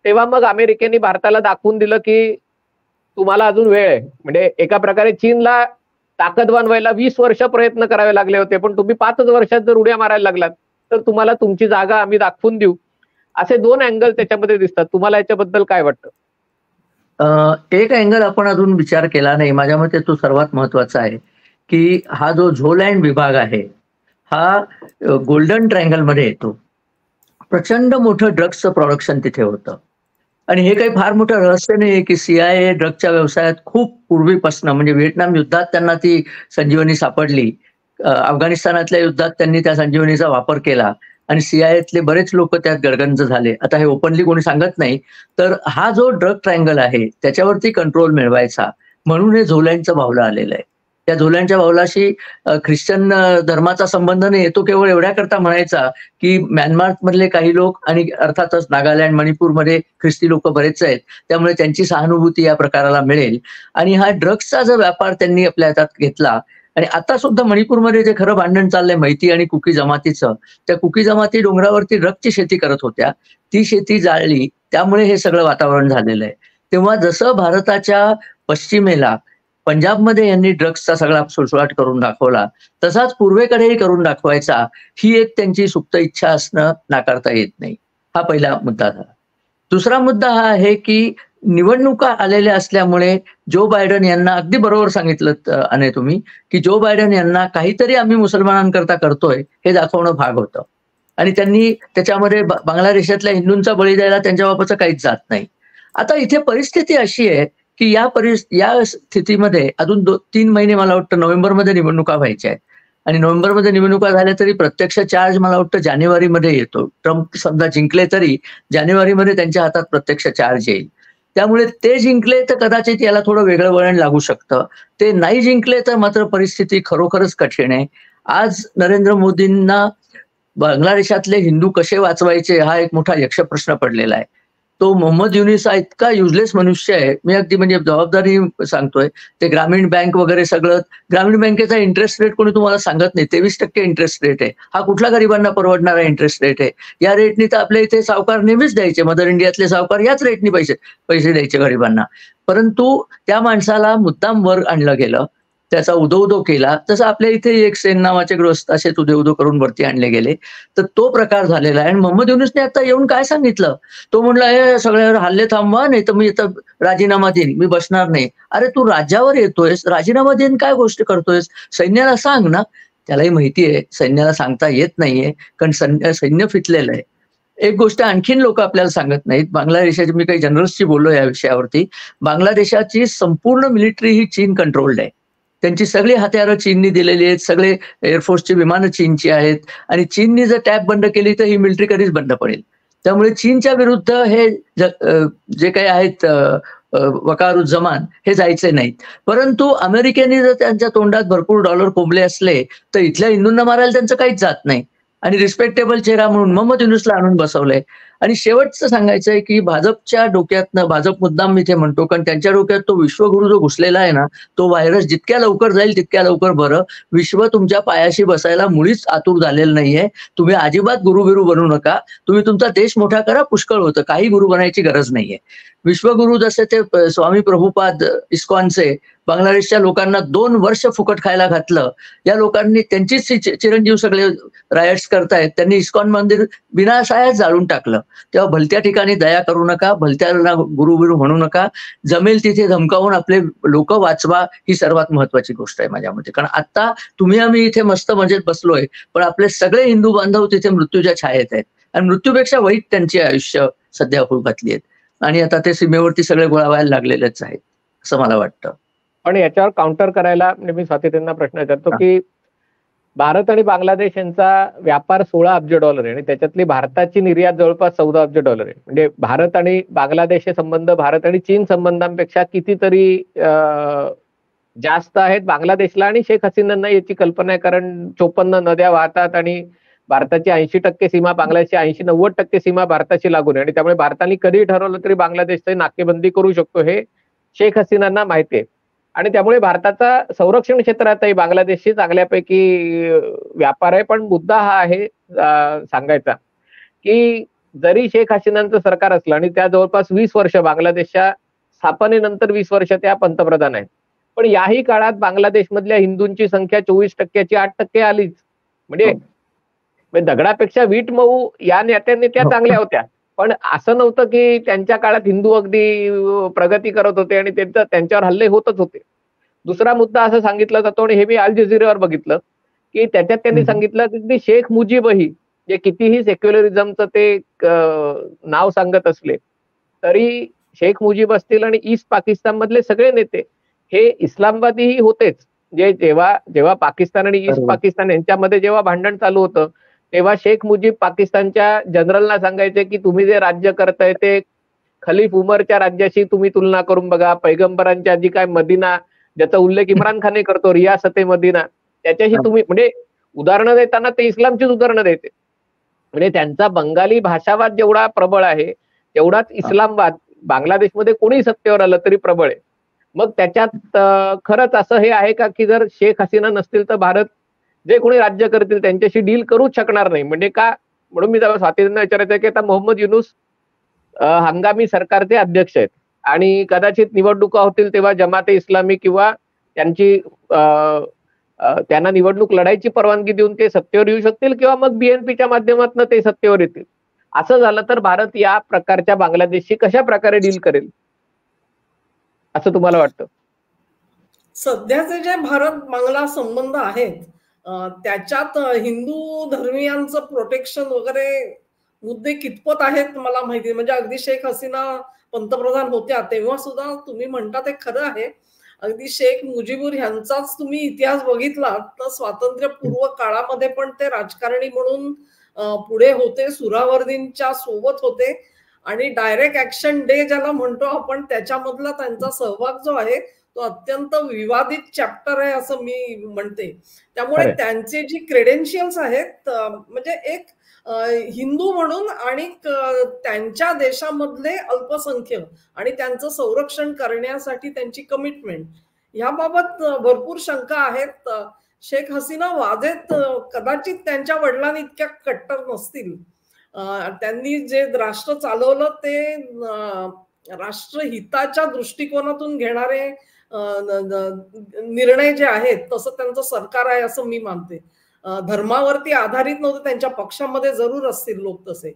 तेव्हा मग अमेरिकेने भारताला दाखवून दिलं की तुम्हाला अजून वेळ आहे म्हणजे एका प्रकारे चीनला ताकदवान व्हायला 20 वर्ष प्रयत्न करावे लागले होते पण तुम्ही 5 वर्षात जर उड्या मारायला लागलात तर तुम्हाला तुमची जागा आम्ही दाखवून देऊ असे दोन अँगल त्याच्यामध्ये दिसतात. तुम्हाला याच्याबद्दल काय वाटतं? एक अँगल आपण अजून विचार केला नाही माझ्या मते तो सर्वात महत्वाचा आहे की हा जो झोलँड विभाग आहे हा गोल्डन ट्रायंगल मध्ये येतो. प्रचंड मोठं ड्रग्सचं प्रोडक्शन तिथे होतं आणि हे काही फार मोठं रहस्य नाही की CIA ड्रग्सच्या व्यवसायात खूप पूर्वीपासून म्हणजे व्हिएटनाम युद्धात त्यांना ती संजीवनी सापडली अफगाणिस्तानातल्या युद्धात त्यांनी त्या संजीवनीचा वापर केला आणि सीआयएतले बरेच लोक त्यात गडगंज झाले. आता हे ओपनली कोणी सांगत नाही. तर हा जो ड्रग ट्रायंगल आहे त्याच्यावरती कंट्रोल मिळवायचा म्हणून हे झोल्यांचं भावलं आलेलं आहे. त्या झोल्यांच्या भावलाशी ख्रिश्चन धर्माचा संबंध नाही. तो केवळ एवढ्याकरता म्हणायचा की म्यानमार मधले काही लोक आणि अर्थातच नागालँड, मणिपूरमध्ये ख्रिस्ती लोक बरेच आहेत, त्यामुळे त्यांची सहानुभूती या प्रकाराला मिळेल. आणि हा ड्रग्सचा जो व्यापार त्यांनी आपल्या हातात घेतला आणि आता सुद्धा मणिपूरमध्ये जे खरं भांडण चाललंय मैती आणि कुकी जमातीचं, त्या कुकी जमाती डोंगरावरती ड्रगची शेती करत होत्या, ती शेती जाळली, त्यामुळे हे सगळं वातावरण झालेलं आहे. तेव्हा जसं भारताच्या पश्चिमेला पंजाबमध्ये यांनी ड्रग्सचा सगळा सुळसुळाट करून दाखवला, तसाच पूर्वेकडेही करून दाखवायचा, ही एक त्यांची सुप्त इच्छा असणं नाकारता येत नाही. हा पहिला मुद्दा झाला. दुसरा मुद्दा हा आहे की निवडणुका आलेल्या असल्यामुळे जो बायडन यांना, अगदी बरोबर सांगितलं अने तुम्ही, की जो बायडन यांना काहीतरी आम्ही मुसलमानांकरता करतोय हे दाखवणं भाग होतं. आणि त्यांनी त्याच्यामध्ये बांगलादेशातल्या हिंदूंचा बळी द्यायला त्यांच्या बापाचं काहीच जात नाही. आता इथे परिस्थिती अशी आहे की या स्थितीमध्ये अजून 3 महिने मला वाटतं नोव्हेंबरमध्ये निवडणुका व्हायच्या आहेत. आणि नोव्हेंबरमध्ये निवडणुका झाल्या तरी प्रत्यक्ष चार्ज मला वाटतं जानेवारीमध्ये येतो. ट्रम्प समजा जिंकले तरी जानेवारीमध्ये त्यांच्या हातात प्रत्यक्ष चार्ज येईल. त्यामुळे ते जिंकले तर कदाचित याला थोडं वेगळं वळण लागू शकतं. ते नाही जिंकले तर मात्र परिस्थिती खरोखरच कठीण आहे. आज नरेंद्र मोदींना बांगलादेशातले हिंदू कसे वाचवायचे हा एक मोठा यक्षप्रश्न पडलेला आहे. तो मोहम्मद युनिस हा इतका युजलेस मनुष्य आहे. मी अगदी म्हणजे जबाबदारी सांगतोय. ते ग्रामीण बँक वगैरे सगळं, ग्रामीण बँकेचा इंटरेस्ट रेट कोणी तुम्हाला सांगत नाही. 23% इंटरेस्ट रेट आहे. हा कुठल्या गरिबांना परवडणारा इंटरेस्ट रेट आहे? या रेटनी तर आपल्या इथे सावकार नेहमीच द्यायचे, मदर इंडियातले सावकार याच रेटनी पैसे द्यायचे गरिबांना. परंतु त्या माणसाला मुद्दाम वर आणलं गेलं, त्याचा उदो केला. तसं आपल्या इथे एक सेन नावाचे गृहस्थ असेच उदो करून वरती आणले गेले. तर तो प्रकार झालेला आहे. आणि मोहम्मद युनुसने आता येऊन काय सांगितलं, तो म्हणला हे सगळे हल्ले थांबवा, नाही तर मी इथं राजीनामा देईन, मी बसणार नाही. अरे तू राज्यावर येतोयस, राजीनामा देईन काय गोष्ट करतोयस? सैन्याला सांग ना. त्यालाही माहिती आहे सैन्याला सांगता येत नाहीये, कारण सैन्य फिटलेलं आहे. एक गोष्ट आणखीन लोक आपल्याला सांगत नाहीत. बांगलादेशाची, मी काही जनरल्सशी बोललो या विषयावरती, बांगलादेशाची संपूर्ण मिलिटरी ही चीन कंट्रोल्ड आहे. त्यांची सगळी हत्यारं चीननी दिलेली आहेत, सगळे एअरफोर्सची विमानं चीनची आहेत. आणि चीननी जर टॅप बंद केली तर ही मिलिटरी कधीच बंद पडेल. त्यामुळे चीनच्या विरुद्ध हे जे काही आहेत वकारुज्जमान हे जायचे नाहीत. परंतु अमेरिकेने जर त्यांच्या तोंडात भरपूर डॉलर कोंबले असले तर इथल्या हिंदूंना मारायला त्यांचं काहीच जात नाही. आणि रिस्पेक्टेबल चेहरा म्हणून मोहम्मद युनुसला आणून बसवलंय. आणि शेवटचं सांगायचंय की भाजपच्या डोक्यातनं, भाजप मुद्दाम मी ते म्हणतो, कारण त्यांच्या डोक्यात तो विश्वगुरु जो घुसलेला आहे ना, तो व्हायरस जितक्या लवकर जाईल तितक्या लवकर बरं. विश्व तुमच्या पायाशी बसायला मुळीच आतुर झालेलं नाहीये. तुम्ही अजिबात गुरु बनू नका. तुम्ही तुमचा देश मोठा करा, पुष्कळ होतं. काही गुरु बनायची गरज नाहीये. विश्वगुरु जसे ते स्वामी प्रभुपाद इस्कॉनचे बांगलादेशच्या लोकांना 2 वर्ष फुकट खायला घातलं. या लोकांनी त्यांचीच चिरंजीव सगळे रायट्स करतायत. त्यांनी इस्कॉन मंदिर विनाशाळाच जाळून टाकलं. तेव्हा भलत्या ठिकाणी दया करू नका, भलत्याला गुरु म्हणू नका. जमेल तिथे धमकावून आपले लोक वाचवा, ही सर्वात महत्वाची गोष्ट आहे माझ्या मते. कारण आता तुम्ही आम्ही इथे मस्त मजेत बसलोय, पण आपले सगळे हिंदू बांधव तिथे मृत्यूच्या छायेत आहेत. आणि मृत्यूपेक्षा वाईट त्यांची आयुष्य सध्या होऊ घातली आहेत. आणि आता ते सीमेवरती सगळे गोळावायला लागलेलेच आहेत असं मला वाटतं. पण याच्यावर काउंटर करायला मी स्वाती त्यांना प्रश्न विचारतो की भारत आणि बांगलादेश यांचा व्यापार $16 अब्ज आहे आणि त्याच्यातली भारताची निर्यात जवळपास $14 अब्ज आहे. म्हणजे भारत आणि बांगलादेश संबंध भारत आणि चीन संबंधांपेक्षा कितीतरी जास्त आहेत बांगलादेशला. आणि शेख हसीनांना याची कल्पना आहे, कारण 54 नद्या वाहतात आणि भारताची 80% सीमा बांगलादेशची 80-90% सीमा भारताची लागून आहे. आणि त्यामुळे भारताने कधी ठरवलं तरी बांगलादेशची नाकेबंदी करू शकतो हे शेख हसीनांना माहिती आहे. आणि त्यामुळे भारताचा संरक्षण क्षेत्रातही बांगलादेशशी चांगल्यापैकी व्यापार आहे. पण मुद्दा हा आहे सांगायचा की जरी शेख हसीनांचं सरकार असलं आणि त्या जवळपास 20 वर्ष बांगलादेशच्या स्थापनेनंतर 20 वर्ष त्या पंतप्रधान आहेत, पण याही काळात बांगलादेशमधल्या हिंदूंची संख्या 24%ची 8% आलीच. म्हणजे दगडापेक्षा वीट मऊ या नेत्यांनी त्या चांगल्या होत्या. पण असं नव्हतं की त्यांच्या काळात हिंदू अगदी प्रगती करत होते आणि त्यांच्यावर हल्ले होतच होते. दुसरा मुद्दा असं सांगितला जातो, आणि हे मी अल जझीरावर बघितलं की त्याच्यात त्यांनी सांगितलं की शेख मुजीबही, जे कितीही सेक्युलरिझमचं ते नाव सांगत असले तरी शेख मुजीब असतील आणि ईस्ट पाकिस्तान मधले सगळे नेते हे इस्लामवादीही होतेच, जेव्हा जेव्हा पाकिस्तान आणि ईस्ट बरोबर. पाकिस्तान यांच्यामध्ये जेव्हा भांडण चालू होतं, तेव्हा शेख मुजीब पाकिस्तानच्या जनरलला सांगायचे की तुम्ही जे राज्य करताय ते खलीफ उमरच्या राज्याशी तुम्ही तुलना करून बघा. पैगंबरांच्या आधी काय मदिना, ज्याचा उल्लेख इम्रान खानने करतो, रियासते मदिना, त्याच्याशी तुम्ही, म्हणजे उदाहरणं देताना ते इस्लामचीच उदाहरणं देते. म्हणजे त्यांचा बंगाली भाषावाद जेवढा प्रबळ आहे, तेवढाच इस्लामवाद बांगलादेशमध्ये कोणी सत्तेवर आलं तरी प्रबळ आहे. मग त्याच्यात खरंच असं हे आहे का की जर शेख हसीना नसतील तर भारत जे कोणी राज्य करतील त्यांच्याशी डील करूच शकणार नाही? म्हणजे का, म्हणून मी स्वातींना विचारायचं की आता मोहम्मद युनूस हंगामी सरकारचे अध्यक्ष आहेत आणि कदाचित निवडणुका होतील तेव्हा जमाते इस्लामी किंवा त्यांची त्यांना निवडणूक लढायची परवानगी देऊन ते सत्तेवर येऊ शकतील किंवा मग बीएनपीच्या माध्यमातून ते सत्तेवर येतील. असं झालं तर भारत या प्रकारच्या बांगलादेशशी कशा प्रकारे डील करेल असं तुम्हाला वाटतं? सध्याचे जे भारत बांगला संबंध आहेत त्याच्यात हिंदू धर्मियांचं प्रोटेक्शन वगैरे मुद्दे कितपत आहेत मला माहिती. म्हणजे अगदी शेख हसीना पंतप्रधान होत्या तेव्हा सुद्धा तुम्ही म्हणता ते खरं आहे. अगदी शेख मुजीबुर यांचाच तुम्ही इतिहास बघितला तर स्वातंत्र्यपूर्व काळामध्ये पण ते राजकारणी म्हणून पुढे होते, सुरावर्दींच्या सोबत होते आणि डायरेक्ट ऍक्शन डे ज्याला म्हणतो आपण त्याच्यामधला त्यांचा सहभाग जो आहे तो अत्यंत विवादित चॅप्टर आहे असं मी म्हणते. त्यामुळे त्यांचे जी क्रेडेन्शियल्स आहेत म्हणजे एक हिंदू म्हणून आणि त्यांच्या देशामधले अल्पसंख्य आणि त्यांचं संरक्षण करण्यासाठी त्यांची कमिटमेंट याबाबत भरपूर शंका आहेत. शेख हसीना वाजेत कदाचित त्यांच्या वडिलांनी इतक्या कट्टर नसतील. त्यांनी जे राष्ट्र चालवलं ते राष्ट्रहिताच्या दृष्टिकोनातून घेणारे निर्णय जे आहेत तसं त्यांचं सरकार आहे असं मी मानते. धर्मावरती आधारित नव्हतं, त्यांच्या पक्षामध्ये जरूर असतील लोक तसे.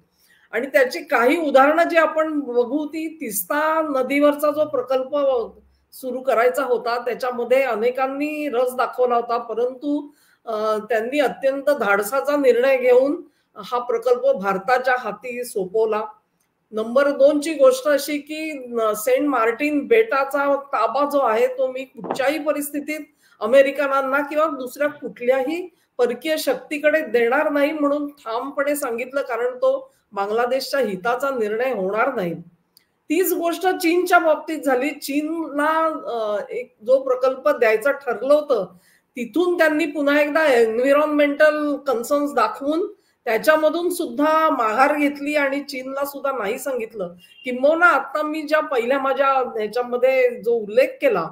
आणि त्याची काही उदाहरणं जी आपण बघू ती तिस्ता नदीवरचा जो प्रकल्प सुरू करायचा होता त्याच्यामध्ये अनेकांनी रस दाखवला होता, परंतु त्यांनी अत्यंत धाडसाचा निर्णय घेऊन हा प्रकल्प भारताच्या हाती सोपवला. नंबर 2 ची गोष्ट अशी की सेंट मार्टिन बेटाचा ताबा जो आहे तो मी कुठच्याही परिस्थितीत अमेरिकनांना किंवा दुसऱ्या कुठल्याही परकीय शक्तीकडे देणार नाही म्हणून ठामपणे सांगितलं, कारण तो बांगलादेशच्या हिताचा निर्णय होणार नाही. तीच गोष्ट चीनच्या बाबतीत झाली. चीनला एक जो प्रकल्प द्यायचा ठरलं होतं तिथून त्यांनी पुन्हा एकदा एन्व्हायरमेंटल कन्सर्न्स दाखवून त्याच्यामधून सुद्धा माघार घेतली आणि चीनला सुद्धा नाही सांगितलं. किंबहुना आता मी ज्या पहिल्या माझ्या ह्याच्यामध्ये जो उल्लेख केला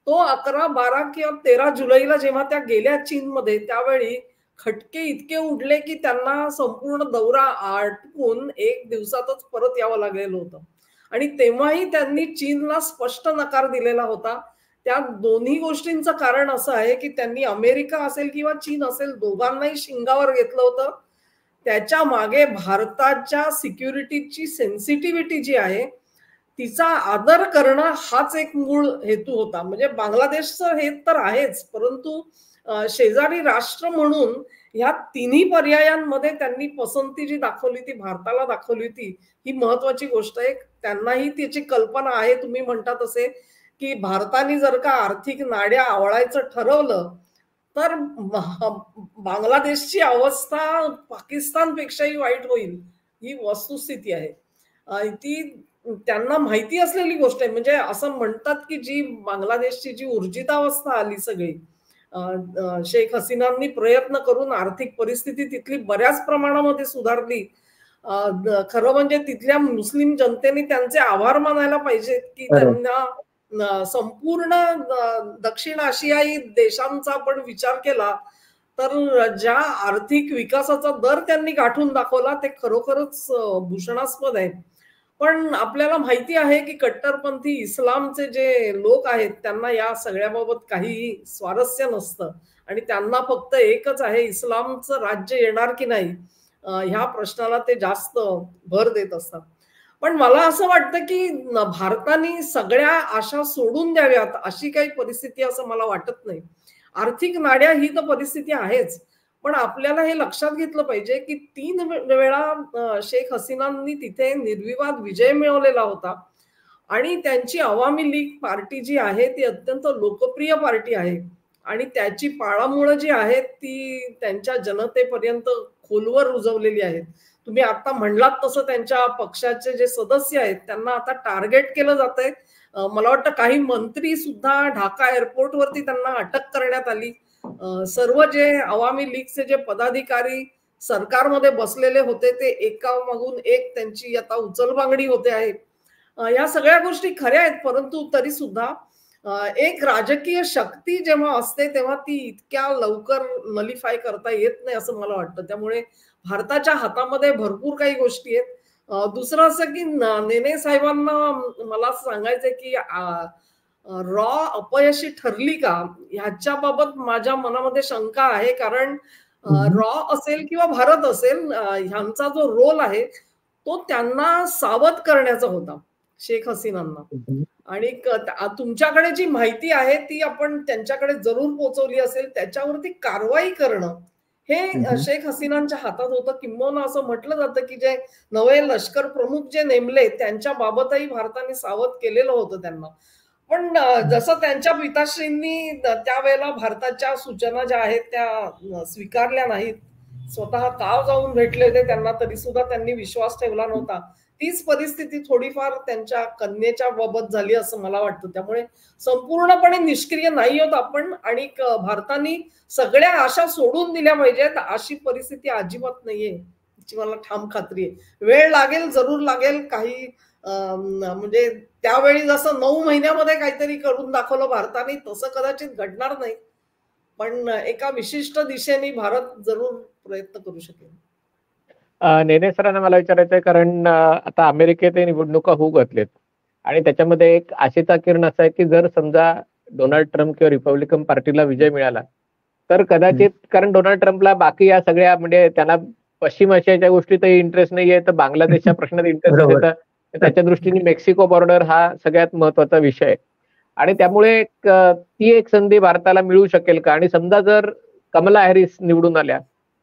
तो 11, 12 किंवा 13 जुलैला जेव्हा त्या गेल्या चीनमध्ये त्यावेळी खटके इतके उडले की त्यांना संपूर्ण दौरा आटपून 1 दिवसातच परत यावं लागलेलं होतं. आणि तेव्हाही त्यांनी चीनला स्पष्ट नकार दिलेला होता. त्या दोन्ही गोष्टींचं कारण असं आहे की त्यांनी अमेरिका असेल किंवा चीन असेल दोघांनाही शिंगावर घेतलं होतं. त्याच्या मागे भारताच्या सिक्युरिटीची सेन्सिटिव्हिटी जी आहे तिचा आदर करणं हाच एक मूळ हेतू होता. म्हणजे बांगलादेशचं हे तर आहेच, परंतु शेजारी राष्ट्र म्हणून ह्या तिन्ही पर्यायांमध्ये त्यांनी पसंती जी दाखवली ती भारताला दाखवली होती, ही महत्वाची गोष्ट आहे. त्यांनाही त्याची कल्पना आहे, तुम्ही म्हणता तसे, की भारताने जर का आर्थिक नाड्या आवळायचं ठरवलं तर बांगलादेशची अवस्था पाकिस्तानपेक्षाही वाईट होईल, ही वस्तुस्थिती आहे. ती त्यांना माहिती असलेली गोष्ट आहे. म्हणजे असं म्हणतात की जी बांगलादेशची जी ऊर्जितावस्था आली सगळी शेख हसीनांनी प्रयत्न करून आर्थिक परिस्थिती तिथली बऱ्याच प्रमाणामध्ये सुधारली. खरं म्हणजे तिथल्या मुस्लिम जनतेने त्यांचे आभार मानायला पाहिजेत की त्यांना संपूर्ण दक्षिण आशियाई देशांचा आपण विचार केला तर ज्या आर्थिक विकासाचा दर त्यांनी गाठून दाखवला ते खरोखरच भूषणास्पद आहे. पण आपल्याला माहिती आहे की कट्टरपंथी इस्लामचे जे लोक आहेत त्यांना या सगळ्याबाबत काही स्वारस्य नसतं आणि त्यांना फक्त एकच आहे, इस्लामचं राज्य येणार की नाही ह्या प्रश्नाला ते जास्त भर देत असतात. पण मला असं वाटतं की भारताने सगळ्या आशा सोडून द्याव्यात अशी काही परिस्थिती असं मला वाटत नाही. आर्थिक नाड्या ही तर परिस्थिती आहेच, पण आपल्याला हे लक्षात घेतलं पाहिजे की 3 वेळा शेख हसीनांनी तिथे निर्विवाद विजय मिळवलेला होता आणि त्यांची अवामी लीग पार्टी जी आहे ती अत्यंत लोकप्रिय पार्टी आहे. आणि त्याची पाळंमुळं जी आहेत ती त्यांच्या जनतेपर्यंत खोलवर रुजवलेली आहेत. तुम्ही आता म्हणलात तसं त्यांच्या पक्षाचे जे सदस्य आहेत त्यांना आता टार्गेट केलं जातंय. मला वाटतं काही मंत्री सुद्धा ढाका एअरपोर्टवरती त्यांना अटक करण्यात आली. सर्व जे अवामी लीगचे जे पदाधिकारी सरकारमध्ये बसलेले होते ते एकामागून एक त्यांची आता उचलबांगडी होते आहे. या सगळ्या गोष्टी खऱ्या आहेत, परंतु तरी सुद्धा एक राजकीय शक्ती जेव्हा असते तेव्हा ती इतक्या लवकर नलिफाय करता येत नाही असं मला वाटतं. त्यामुळे भारताच्या हातामध्ये भरपूर काही गोष्टी आहेत. दुसरं असं की नेने साहेबांना मला सांगायचंय की रॉ अपयशी ठरली का ह्याच्या बाबत माझ्या मनामध्ये शंका आहे. कारण रॉ असेल किंवा भारत असेल ह्यांचा जो रोल आहे तो त्यांना सावध करण्याचा होता शेख हसीनांना. आणि तुमच्याकडे जी माहिती आहे ती आपण त्यांच्याकडे जरूर पोहोचवली असेल. त्याच्यावरती कारवाई करणं हे शेख हसीनांच्या हातात होतं. किंबहुना असं म्हटलं जातं की जे नवे लष्कर प्रमुख जे नेमले त्यांच्या बाबतही भारताने सावध केलेलं होतं त्यांना. पण जसं त्यांच्या पिताश्रींनी त्यावेळेला भारताच्या सूचना ज्या आहेत त्या स्वीकारल्या नाहीत, स्वतः काव जाऊन भेटले होते त्यांना, तरी सुद्धा त्यांनी विश्वास ठेवला नव्हता. तीच परिस्थिती थोडीफार त्यांच्या कन्येच्या बाबत झाली असं मला वाटतं. त्यामुळे संपूर्णपणे निष्क्रिय नाही होत आपण. आणि भारताने सगळ्या आशा सोडून दिल्या पाहिजेत अशी परिस्थिती अजिबात नाहीये याची मला ठाम खात्री आहे. वेळ लागेल, जरूर लागेल. काही म्हणजे त्यावेळी जसं 9 महिन्यामध्ये काहीतरी करून दाखवलं भारताने तसं कदाचित घडणार नाही, पण एका विशिष्ट दिशेने भारत जरूर प्रयत्न करू शकेल. नेने सरांना मला विचारायचं आहे, कारण आता अमेरिकेत निवडणुका होऊ घातलेत आणि त्याच्यामध्ये एक आशेचा किरण असा आहे की जर समजा डोनाल्ड ट्रम्प किंवा रिपब्लिकन पार्टीला विजय मिळाला तर कदाचित, कारण डोनाल्ड ट्रम्पला बाकी या सगळ्या म्हणजे त्यांना पश्चिम आशियाच्या गोष्टीतही इंटरेस्ट नाहीये, तर बांगलादेशच्या प्रश्नात इंटरेस्ट येतं. त्याच्या दृष्टीने मेक्सिको बॉर्डर हा सगळ्यात महत्वाचा विषय आहे आणि त्यामुळे ती एक संधी भारताला मिळू शकेल का? आणि समजा जर कमला हॅरिस निवडून आल्या,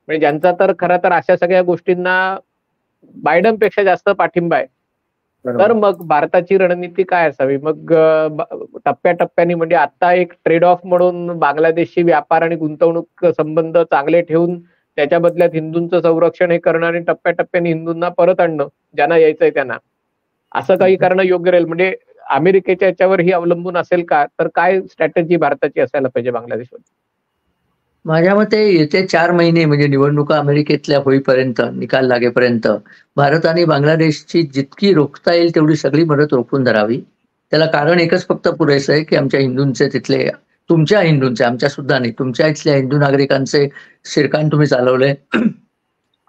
म्हणजे ज्यांचा तर खरं तर अशा सगळ्या गोष्टींना बायडनपेक्षा जास्त पाठिंबा आहे, तर मग भारताची रणनीती काय असावी? मग टप्प्याटप्प्याने, म्हणजे आता एक ट्रेड ऑफ म्हणून बांगलादेशशी व्यापार आणि गुंतवणूक संबंध चांगले ठेवून त्याच्या बदल्यात हिंदूंचं संरक्षण हे करणं आणि टप्प्याटप्प्याने हिंदूंना परत आणणं ज्यांना यायचंय त्यांना, असं काही करणं योग्य राहील? म्हणजे अमेरिकेच्या याच्यावर ही अवलंबून असेल का? तर काय स्ट्रॅटेजी भारताची असायला पाहिजे बांगलादेशवर? माझ्या मते येते 4 महिने म्हणजे निवडणुका अमेरिकेतल्या होईपर्यंत, निकाल लागेपर्यंत भारत आणि बांगलादेशची जितकी रोखता येईल तेवढी सगळी मदत रोखून धरावी. त्याला कारण एकच फक्त पुरेसं आहे की आमच्या हिंदूंचे तिथले, तुमच्या हिंदूंचे, आमच्या सुद्धा नाही, तुमच्या इथल्या हिंदू नागरिकांचे शिरकाण तुम्ही चालवलंय,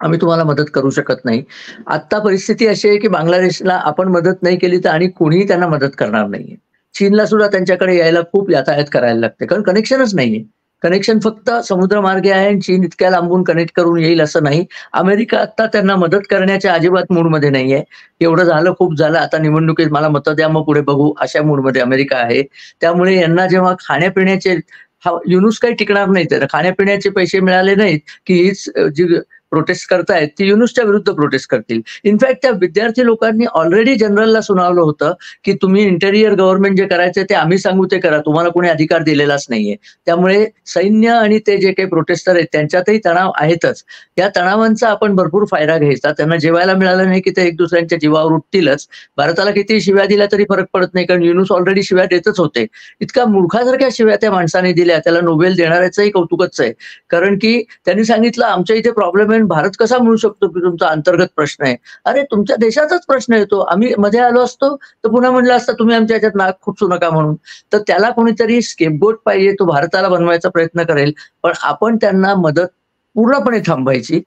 आम्ही तुम्हाला मदत करू शकत नाही. आता परिस्थिती अशी आहे की बांगलादेशला आपण मदत नाही केली तर आणि कोणीही त्यांना मदत करणार नाहीये. चीनला सुद्धा त्यांच्याकडे यायला खूप यातायात करायला लागते, कारण कनेक्शनच नाहीये. कनेक्शन फक्त समुद्रमार्गे आहे आणि चीन इतक्या लांबून कनेक्ट करून येईल असं नाही. अमेरिका आता त्यांना मदत करण्याच्या अजिबात मूडमध्ये नाहीये. एवढं झालं, खूप झालं, आता निवडणुकीत मला मतं द्या मग पुढे बघू, अशा मूडमध्ये अमेरिका आहे. त्यामुळे यांना जेव्हा खाण्यापिण्याचे युनुस काही टिकणार नाही, तर खाण्यापिण्याचे पैसे मिळाले नाहीत की हीच जी प्रोटेस्ट करतायत ती युनुसच्या विरुद्ध प्रोटेस्ट करतील. इनफॅक्ट त्या विद्यार्थी लोकांनी ऑलरेडी जनरलला सुनावलं होतं की तुम्ही इंटेरियर गव्हर्नमेंट जे करायचं ते आम्ही सांगू ते करा, तुम्हाला कोणी अधिकार दिलेलाच नाहीये. त्यामुळे सैन्य आणि ते जे काही प्रोटेस्टर आहेत त्यांच्यातही तणाव आहेतच. त्या तणावांचा आपण भरपूर फायदा घ्यायचा. त्यांना जेवायला मिळालं नाही की ते एक दुसऱ्यांच्या जीवावर उठतीलच. भारताला किती शिव्या दिल्या तरी फरक पडत नाही, कारण युनुस ऑलरेडी शिव्या देतच होते. इतका मूर्खासारख्या शिव्या त्या माणसाने दिल्या, त्याला नोबेल देणाऱ्याचंही कौतुकच आहे. कारण की त्यांनी सांगितलं आमच्या इथे प्रॉब्लेम आहे, भारत कसा म्हणू शकतो की तुमचा अंतर्गत प्रश्न आहे? अरे तुमच्या देशाचाच प्रश्न येतो. आम्ही मध्ये आलो असतो तर पुन्हा म्हणलं असतं तुम्ही आमच्या याच्यात नाक खुपसू नका म्हणून. तर त्याला कोणीतरी स्केपगोट पाहिजे, तो भारताला बनवायचा प्रयत्न करेल, पण आपण त्यांना मदत पूर्णपणे थांबवायची.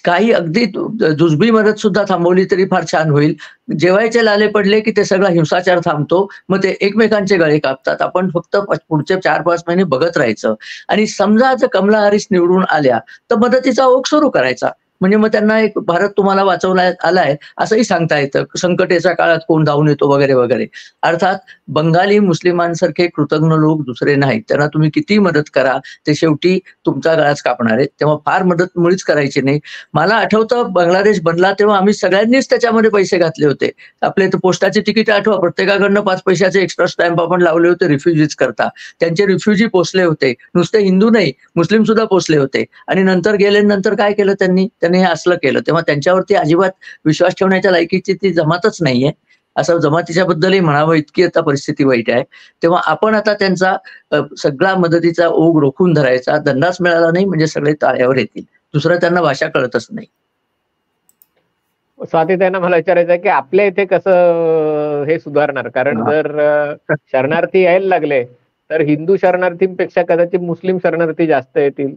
काही अगदी जुजबी मदत सुद्धा थांबवली तरी फार छान होईल. जेवायचे लाले पडले की ते सगळा हिंसाचार थांबतो, मग ते एकमेकांचे गळे कापतात. आपण फक्त पुढचे 4-5 महिने बघत राहायचं आणि समजा जर कमला हॅरिस निवडून आल्या तर मदतीचा ओघ सुरू करायचा. म्हणजे मग त्यांना एक भारत तुम्हाला वाचवण्यात आलाय असंही सांगता येतं. संकटेच्या काळात कोण धावून येतो वगैरे वगैरे. अर्थात बंगाली मुस्लिमांसारखे कृतज्ञ लोक दुसरे नाहीत. त्यांना तुम्ही कितीही मदत करा, ते शेवटी तुमचा गळाच कापणार आहेत. तेव्हा फार मदत मुळीच करायची नाही. मला आठवतं बांगलादेश बनला तेव्हा आम्ही सगळ्यांनीच त्याच्यामध्ये पैसे घातले होते. आपले पोस्टाचे तिकीट आठवा, प्रत्येकाकडनं 5 पैशाचे एक्स्ट्रा स्टॅम्प आपण लावले होते रिफ्युजीज करता. त्यांचे रिफ्युजी पोचले होते. नुसते हिंदू नाही, मुस्लिम सुद्धा पोचले होते. आणि नंतर गेल्यानंतर काय केलं त्यांनी हे असलं केलं. तेव्हा त्यांच्यावरती अजिबात विश्वास ठेवण्याच्या लायकीची ती जमातच नाहीये. असं जमातीच्या बद्दलही म्हणावं इतकी आता परिस्थिती वाईट आहे. तेव्हा आपण आता त्यांचा सगळा मदतीचा ओघ रोखून धरायचा. दंडाच मिळाला नाही म्हणजे सगळे ताळ्यावर येतील. दुसरं त्यांना भाषा कळतच नाही. स्वाती त्यांना मला विचारायचं आहे की आपल्या इथे कसं हे सुधारणार, कारण जर शरणार्थी यायला लागले तर हिंदू शरणार्थींपेक्षा कदाचित मुस्लिम शरणार्थी जास्त येतील.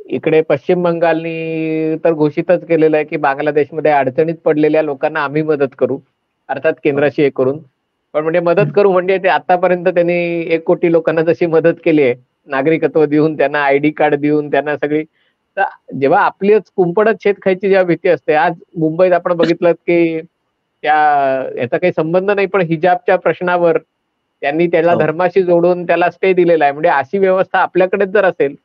इकडे पश्चिम बंगालनी तर घोषितच केलेलं आहे की बांगलादेशमध्ये अडचणीत पडलेल्या लोकांना आम्ही मदत करू, अर्थात केंद्राशी हे करून. पण म्हणजे मदत करू म्हणजे ते आतापर्यंत त्यांनी 1 कोटी लोकांना जशी मदत केली आहे, नागरिकत्व देऊन, त्यांना आयडी कार्ड देऊन, त्यांना सगळी, तर जेव्हा आपलीच कुंपडत शेत खायची जेव्हा भीती असते, आज मुंबईत आपण बघितलं की याचा काही संबंध नाही, पण हिजाबच्या प्रश्नावर त्यांनी त्याला धर्माशी जोडून त्याला स्टे दिलेला आहे. म्हणजे अशी व्यवस्था आपल्याकडेच जर असेल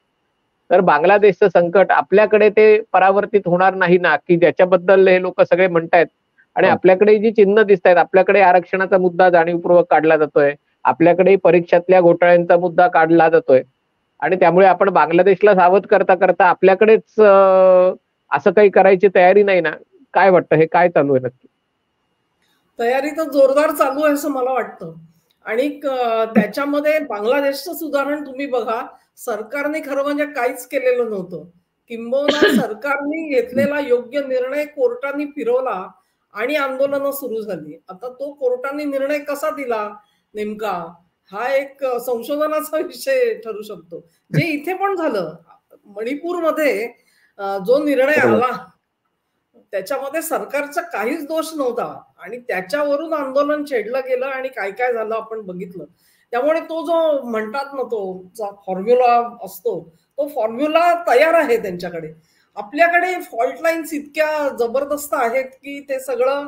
तर बांगलादेशचं संकट आपल्याकडे ते परावर्तित होणार नाही ना, की ज्याच्याबद्दल हे लोक सगळे म्हणतायत. आणि आपल्याकडे जी चिन्ह दिसत आहेत, आपल्याकडे आरक्षणाचा मुद्दा जाणीवपूर्वक काढला जातोय, आपल्याकडे परीक्षातल्या घोटाळ्यांचा मुद्दा काढला जातोय, आणि त्यामुळे आपण बांगलादेशला सावध करता करता आपल्याकडेच असं काही करायची तयारी नाही ना. काय वाटतं, हे काय चालू आहे नक्की? तयारी तर जोरदार चालू आहे असं मला वाटतं. आणि त्याच्यामध्ये बांगलादेशचं उदाहरण तुम्ही बघा. सरकारने खरं म्हणजे काहीच केलेलं नव्हतं. किंबहुना सरकारने घेतलेला योग्य निर्णय कोर्टाने फिरवला आणि आंदोलनं सुरू झाली. आता तो कोर्टाने निर्णय कसा दिला नेमका, हा एक संशोधनाचा विषय ठरू शकतो. जे इथे पण झालं मणिपूरमध्ये, जो निर्णय आला त्याच्यामध्ये सरकारचा काहीच दोष नव्हता आणि त्याच्यावरून आंदोलन छेडलं गेलं आणि काय काय झालं आपण बघितलं. त्यामुळे तो जो म्हणतात ना, तो फॉर्म्युला असतो, तो फॉर्म्युला तयार आहे त्यांच्याकडे. आपल्याकडे फॉल्ट लाईन्स इतक्या जबरदस्त आहेत की ते सगळं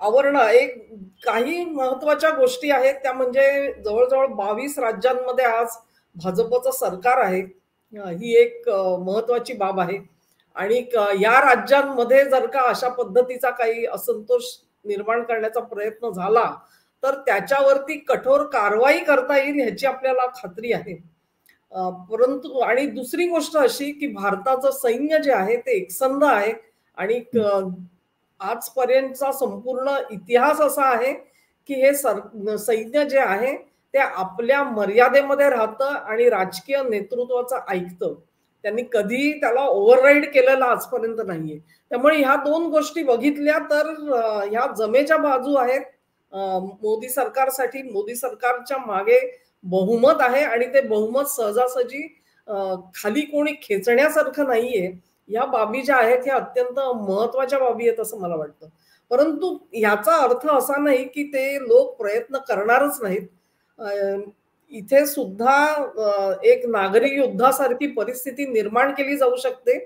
आवरणं. काही महत्वाच्या गोष्टी आहेत त्या म्हणजे जवळजवळ 22 राज्यांमध्ये आज भाजपचं सरकार आहे. ही एक महत्वाची बाब आहे. आणि या राज्यांमध्ये जर का अशा पद्धतीचा काही असंतोष निर्माण करण्याचा प्रयत्न झाला तर त्याच्यावरती कठोर कारवाई करता येईल ह्याची आपल्याला खात्री आहे. परंतु आणि दुसरी गोष्ट अशी की भारताचं सैन्य जे आहे ते एकसंध आहे आणि आजपर्यंतचा संपूर्ण इतिहास असा आहे की हे सैन्य जे आहे ते आपल्या मर्यादेमध्ये राहतं आणि राजकीय नेतृत्वाचं ऐकतं. त्यांनी कधी त्याला ओव्हरराईड केलेला आजपर्यंत नाहीये. त्यामुळे ह्या 2 गोष्टी बघितल्या तर ह्या जमेच्या बाजू आहेत मोदी सरकारसाठी. मोदी सरकारच्या मागे बहुमत आहे आणि ते बहुमत सहजासहजी खाली कोणी खेचण्यासारखं नाहीये. या बाबी ज्या आहेत ह्या अत्यंत महत्वाच्या बाबी आहेत असं मला वाटतं. परंतु ह्याचा अर्थ असा नाही की ते लोक प्रयत्न करणारच नाहीत. इथे सुद्धा एक नागरी युद्धासारखी परिस्थिती निर्माण केली जाऊ शकते.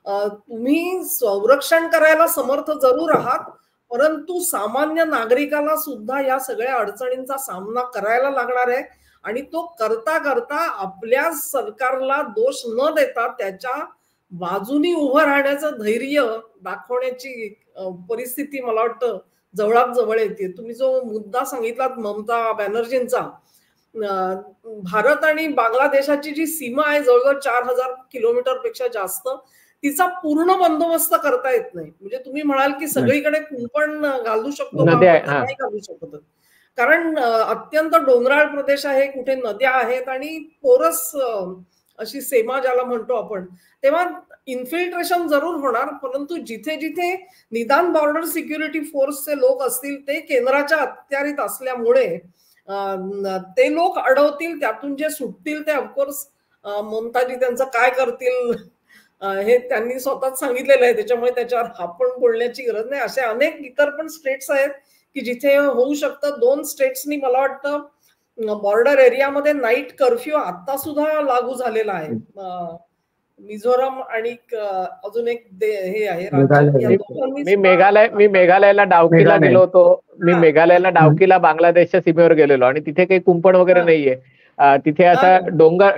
तुम्ही संरक्षण करायला समर्थ जरूर आहात, परंतु सामान्य नागरिकाला सुद्धा या सगळ्या अडचणींचा सामना करायला लागणार आहे. आणि तो करता करता आपल्या सरकारला दोष न देता त्याच्या बाजूनी उभं राहण्याचं धैर्य दाखवण्याची परिस्थिती मला वाटतं जवळात जवळ येते. तुम्ही जो मुद्दा सांगितलात ममता बॅनर्जींचा, भारत आणि बांगलादेशाची जी सीमा आहे जवळजवळ 4000 किलोमीटर पेक्षा जास्त, तिचा पूर्ण बंदोबस्त करता येत नाही. म्हणजे तुम्ही म्हणाल की सगळीकडे कुंपण घालू शकतो, नाही घालू शकत. कारण अत्यंत डोंगराळ प्रदेश आहे, कुठे नद्या आहेत आणि पोरस अशी सीमा ज्याला म्हणतो आपण. तेव्हा इन्फिल्ट्रेशन जरूर होणार, परंतु जिथे जिथे निदान बॉर्डर सिक्युरिटी फोर्सचे लोक असतील ते केंद्राच्या अखत्यारीत असल्यामुळे ते लोक अडवतील, त्यातून जे सुटतील ते ऑफकोर्स ममताजी त्यांचं काय करतील हे त्यांनी स्वतःच सांगितलेलं आहे. त्याच्यामुळे त्याच्यावर आपण बोलण्याची गरज नाही. असे अनेक इतर पण स्टेट्स आहेत की जिथे होऊ शकतं. 2 स्टेट्सनी मला वाटतं बॉर्डर एरियामध्ये नाईट कर्फ्यू आता सुद्धा लागू झालेला आहे. मिझोराम आणि अजून एक हे आहे मेघालय. राज्य, या दोघांनी मी मेघालयाला डावकीला मेघालय. गेलो होतो. मी हा. मेघालयाला डावकीला बांगलादेशच्या सीमेवर गेलेलो आणि तिथे काही कुंपण वगैरे हा. नाहीये. तिथे असा हा.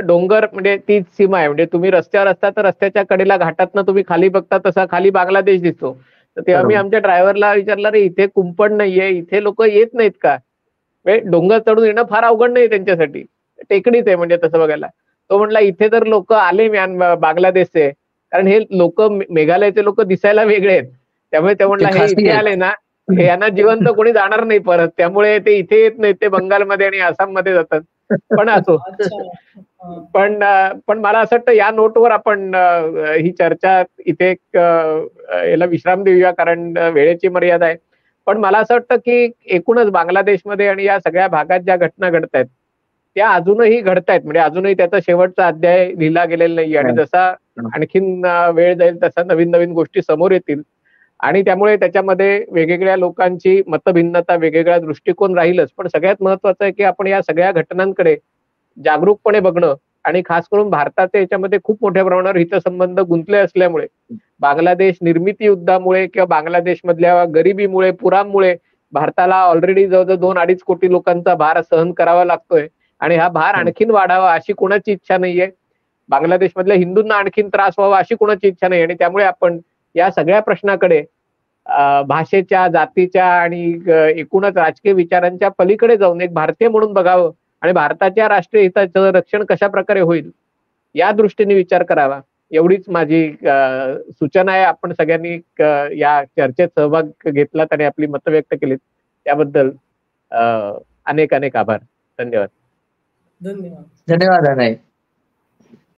डोंगर म्हणजे तीच सीमा आहे. म्हणजे तुम्ही रस्त्यावर असता तर रस्त्याच्या कडेला घाटातनं तुम्ही खाली बघता तसा खाली बांगलादेश दिसतो. तर तेव्हा मी बरोबर. आमच्या ड्रायव्हरला विचारलं, रे इथे कुंपण नाहीये, इथे लोक येत नाहीत का? म्हणजे डोंगर चढून येणं फार अवघड नाही त्यांच्यासाठी, टेकडीच आहे म्हणजे तसं बघायला. तो म्हणला इथे तर लोक आले बांगलादेशचे, कारण हे लोक मेघालयचे लोक दिसायला वेगळे आहेत. त्यामुळे ते म्हणला ते हे खासी इथे आहेत. आले ना, हे यांना जिवंत कोणी जाणार नाही परत, त्यामुळे ते इथे येत नाहीत, ते बंगालमध्ये आणि आसाममध्ये जातात. पण असो. अच्छा. हा. पण मला असं वाटतं या नोटवर आपण ही चर्चा इथे याला विश्राम देऊया, कारण वेळेची मर्यादा आहे. पण मला असं वाटतं की एकूणच बांगलादेशमध्ये आणि या सगळ्या भागात ज्या घटना घडत आहेत त्या अजूनही घडतायत. म्हणजे अजूनही त्याचा शेवटचा अध्याय लिहिला गेलेला नाही आणि जसा आणखीन वेळ जाईल तसा नवीन नवीन गोष्टी समोर येतील आणि त्यामुळे त्याच्यामध्ये वेगवेगळ्या लोकांची मतभिन्नता, वेगवेगळा दृष्टिकोन राहीलच. पण सगळ्यात महत्वाचं आहे की आपण या सगळ्या घटनांकडे जागरूकपणे बघणं आणि खास करून भारताचे याच्यामध्ये खूप मोठ्या प्रमाणावर हितसंबंध गुंतले असल्यामुळे बांगलादेश निर्मिती युद्धामुळे किंवा बांगलादेश मधल्या गरिबीमुळे, पुरामुळे भारताला ऑलरेडी जवळजवळ 2-2.5 कोटी लोकांचा भार सहन करावा लागतोय आणि हा भार आणखीन वाढावा अशी कोणाची इच्छा नाहीये. बांगलादेशमधल्या हिंदूंना आणखीन त्रास व्हावा अशी कोणाची इच्छा नाही आणि त्यामुळे आपण या सगळ्या प्रश्नाकडे भाषेच्या, जातीच्या आणि एकूणच राजकीय विचारांच्या पलीकडे जाऊन एक भारतीय म्हणून बघावं आणि भारताच्या राष्ट्रीय हिताचं रक्षण कशा प्रकारे होईल या दृष्टीने विचार करावा, एवढीच माझी सूचना आहे. आपण सगळ्यांनी या चर्चेत सहभाग घेतलात आणि आपली मतं व्यक्त केलीत त्याबद्दल अनेक अनेक आभार. धन्यवाद. धन्यवाद. धन्यवाद अनय.